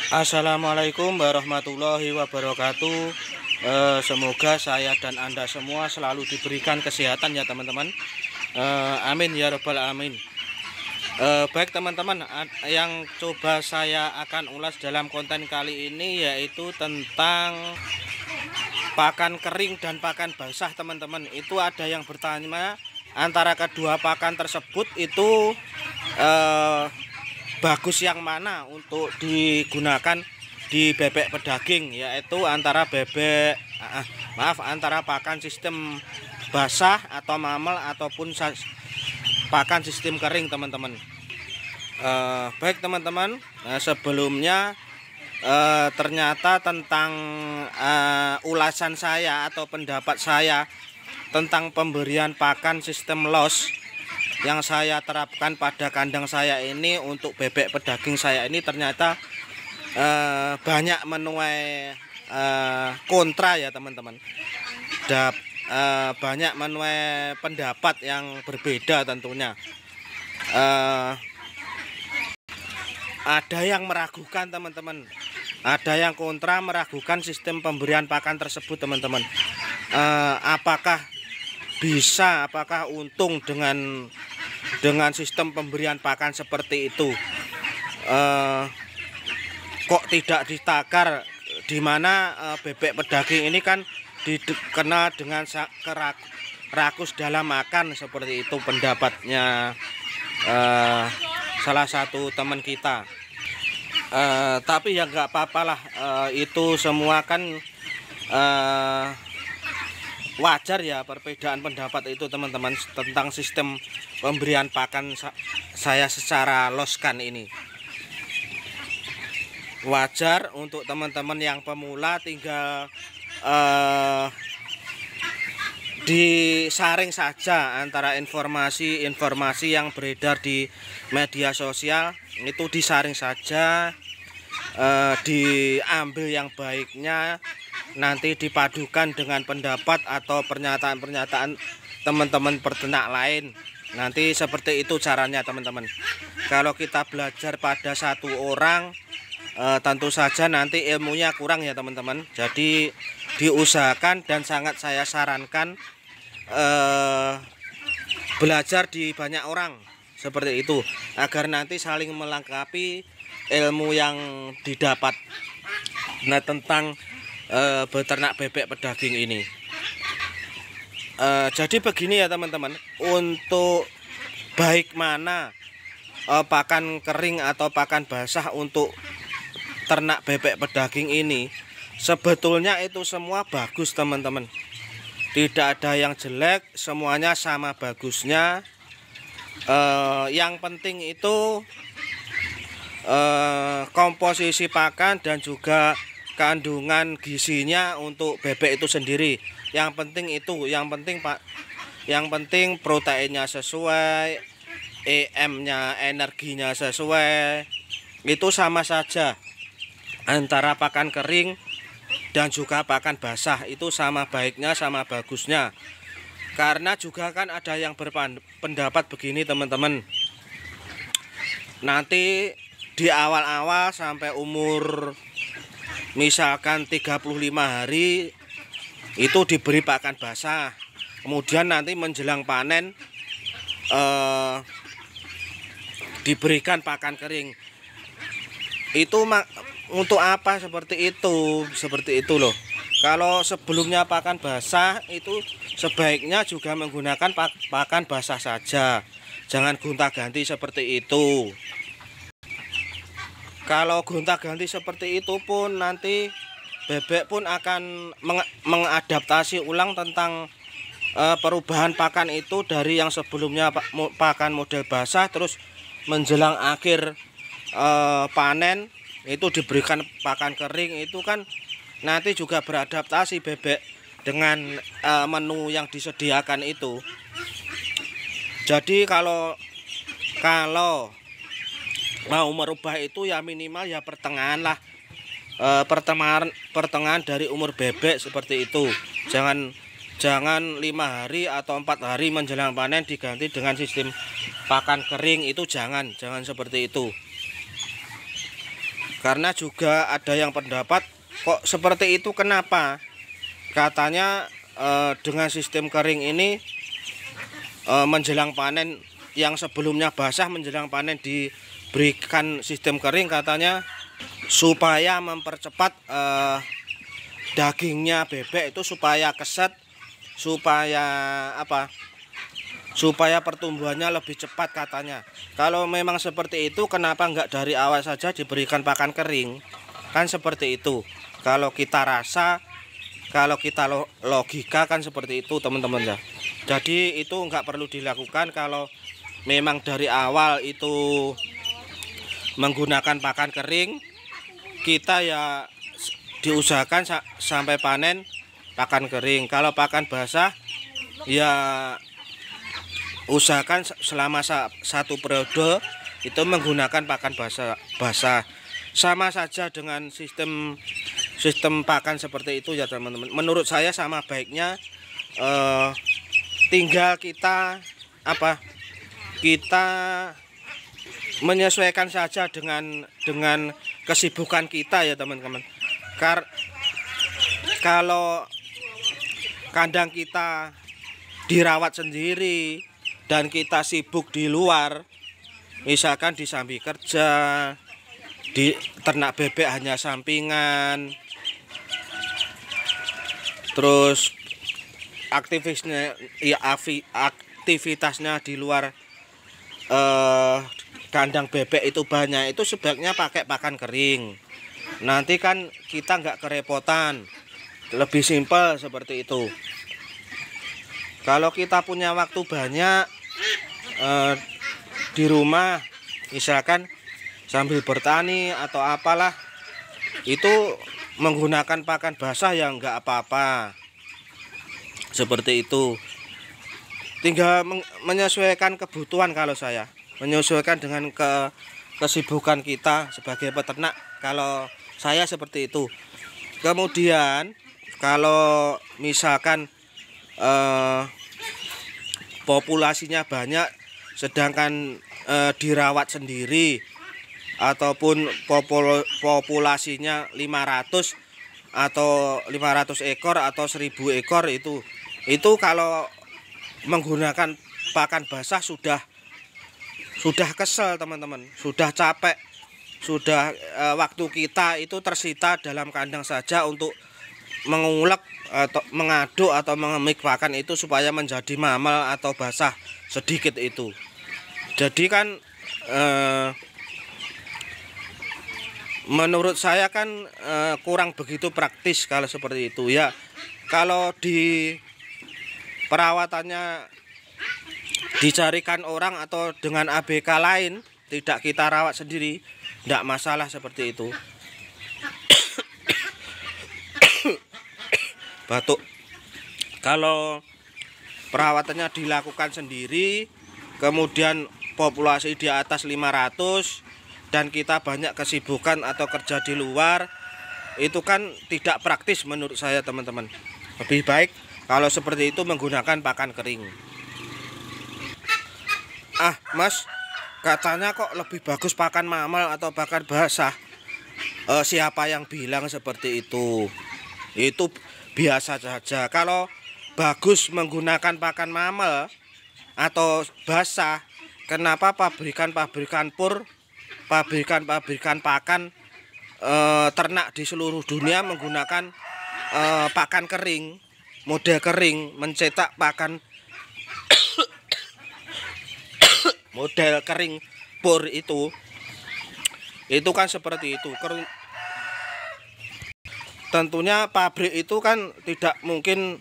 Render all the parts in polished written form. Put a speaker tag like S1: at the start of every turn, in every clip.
S1: Assalamualaikum warahmatullahi wabarakatuh. Semoga saya dan Anda semua selalu diberikan kesehatan ya teman-teman. Amin ya robbal alamin. Baik teman-teman, yang coba saya akan ulas dalam konten kali ini yaitu tentang pakan kering dan pakan basah teman-teman. Itu ada yang bertanya antara kedua pakan tersebut itu bagus yang mana untuk digunakan di bebek pedaging, yaitu antara antara pakan sistem basah atau mamel ataupun pakan sistem kering teman-teman. Baik teman-teman, sebelumnya ternyata tentang ulasan saya atau pendapat saya tentang pemberian pakan sistem los yang saya terapkan pada kandang saya ini untuk bebek pedaging saya ini ternyata banyak menuai kontra ya teman-teman. Banyak menuai pendapat yang berbeda tentunya. Ada yang meragukan teman-teman, ada yang kontra, meragukan sistem pemberian pakan tersebut teman-teman. Apakah untung dengan sistem pemberian pakan seperti itu? Kok tidak ditakar, di mana bebek pedaging ini kan dikenal dengan rakus dalam makan, seperti itu pendapatnya salah satu teman kita. Tapi ya nggak apa-apalah, itu semua kan wajar ya, perbedaan pendapat itu teman-teman tentang sistem pemberian pakan saya secara loskan ini. Wajar untuk teman-teman yang pemula, tinggal disaring saja antara informasi yang beredar di media sosial, itu disaring saja, diambil yang baiknya, nanti dipadukan dengan pendapat atau pernyataan-pernyataan teman-teman peternak lain. Nanti seperti itu caranya teman-teman. Kalau kita belajar pada satu orang, tentu saja nanti ilmunya kurang ya teman-teman. Jadi diusahakan dan sangat saya sarankan belajar di banyak orang seperti itu, agar nanti saling melengkapi ilmu yang didapat. Nah, tentang beternak bebek pedaging ini, jadi begini ya teman-teman, untuk baik mana pakan kering atau pakan basah untuk ternak bebek pedaging ini, sebetulnya itu semua bagus teman-teman. Tidak ada yang jelek, semuanya sama bagusnya. Yang penting itu komposisi pakan dan juga kandungan gizinya untuk bebek itu sendiri. Yang penting proteinnya sesuai, EM-nya, energinya sesuai. Itu sama saja antara pakan kering dan juga pakan basah, itu sama baiknya, sama bagusnya. Karena juga kan ada yang berpendapat begini teman-teman, nanti di awal-awal sampai umur misalkan 35 hari itu diberi pakan basah, kemudian nanti menjelang panen diberikan pakan kering. Itu untuk apa seperti itu loh. Kalau sebelumnya pakan basah, itu sebaiknya juga menggunakan pakan basah saja, jangan gonta-ganti seperti itu. Kalau gonta-ganti seperti itu pun nanti bebek pun akan mengadaptasi ulang tentang perubahan pakan itu, dari yang sebelumnya pakan model basah, terus menjelang akhir panen itu diberikan pakan kering. Itu kan nanti juga beradaptasi bebek dengan menu yang disediakan itu. Jadi kalau mau merubah itu ya minimal ya pertengahan lah, pertengahan dari umur bebek seperti itu. Jangan 5 hari atau 4 hari menjelang panen diganti dengan sistem pakan kering, itu jangan seperti itu. Karena juga ada yang pendapat kok seperti itu, kenapa? Katanya dengan sistem kering ini menjelang panen, yang sebelumnya basah menjelang panen diberikan sistem kering, katanya supaya mempercepat dagingnya bebek itu supaya keset, supaya apa, supaya pertumbuhannya lebih cepat katanya. Kalau memang seperti itu, kenapa enggak dari awal saja diberikan pakan kering? Kan seperti itu. Kalau kita rasa, kalau kita logika kan seperti itu teman-teman ya. Jadi itu enggak perlu dilakukan. Kalau memang dari awal itu menggunakan pakan kering, kita ya diusahakan sampai panen pakan kering. Kalau pakan basah ya usahakan selama satu periode itu menggunakan pakan basah. Sama saja dengan sistem pakan seperti itu ya teman-teman. Menurut saya sama baiknya, tinggal kita kita menyesuaikan saja dengan kesibukan kita ya teman-teman. Kalau kandang kita dirawat sendiri dan kita sibuk di luar, misalkan di sambil kerja, di ternak bebek hanya sampingan, terus aktivitasnya di luar kandang bebek itu banyak, itu sebaiknya pakai pakan kering. Nanti kan kita nggak kerepotan, lebih simpel seperti itu. Kalau kita punya waktu banyak di rumah, misalkan sambil bertani atau apalah, itu menggunakan pakan basah yang nggak apa-apa, seperti itu. Tinggal menyesuaikan kebutuhan. Kalau saya menyesuaikan dengan kesibukan kita sebagai peternak, kalau saya seperti itu. Kemudian kalau misalkan populasinya banyak sedangkan dirawat sendiri, ataupun populasinya 500 atau 500 ekor atau 1000 ekor, itu kalau menggunakan pakan basah sudah kesel teman-teman, sudah capek, sudah waktu kita itu tersita dalam kandang saja untuk mengulek atau mengaduk atau mengemik pakan itu supaya menjadi mamal atau basah sedikit itu. Jadi kan menurut saya kan kurang begitu praktis kalau seperti itu ya. Kalau di perawatannya dicarikan orang atau dengan ABK lain, tidak kita rawat sendiri, tidak masalah seperti itu. Batuk. Kalau perawatannya dilakukan sendiri, kemudian populasi di atas 500 dan kita banyak kesibukan atau kerja di luar, itu kan tidak praktis menurut saya teman-teman. Lebih baik kalau seperti itu menggunakan pakan kering. Mas, katanya kok lebih bagus pakan mamal atau pakan basah? Siapa yang bilang seperti itu? Itu biasa saja. Kalau bagus menggunakan pakan mamal atau basah, kenapa pabrikan-pabrikan pakan ternak di seluruh dunia menggunakan pakan kering, model kering, mencetak pakan model kering pur itu kan seperti itu. Tentunya pabrik itu kan tidak mungkin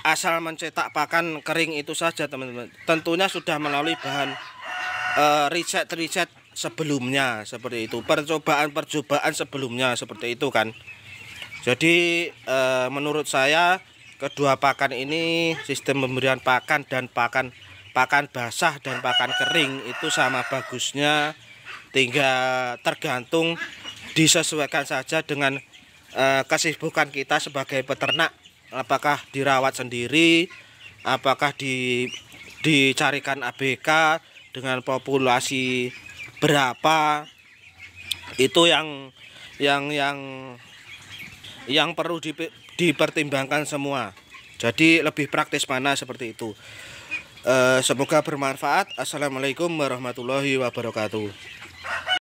S1: asal mencetak pakan kering itu saja teman-teman. Tentunya sudah melalui bahan riset sebelumnya seperti itu, percobaan sebelumnya seperti itu kan. Jadi menurut saya kedua pakan ini, sistem pemberian pakan dan pakan basah dan pakan kering itu sama bagusnya, tinggal tergantung disesuaikan saja dengan kesibukan kita sebagai peternak. Apakah dirawat sendiri, apakah dicarikan ABK dengan populasi berapa, Itu yang yang yang perlu dipertimbangkan semua. Jadi lebih praktis mana seperti itu. Semoga bermanfaat. Assalamualaikum warahmatullahi wabarakatuh.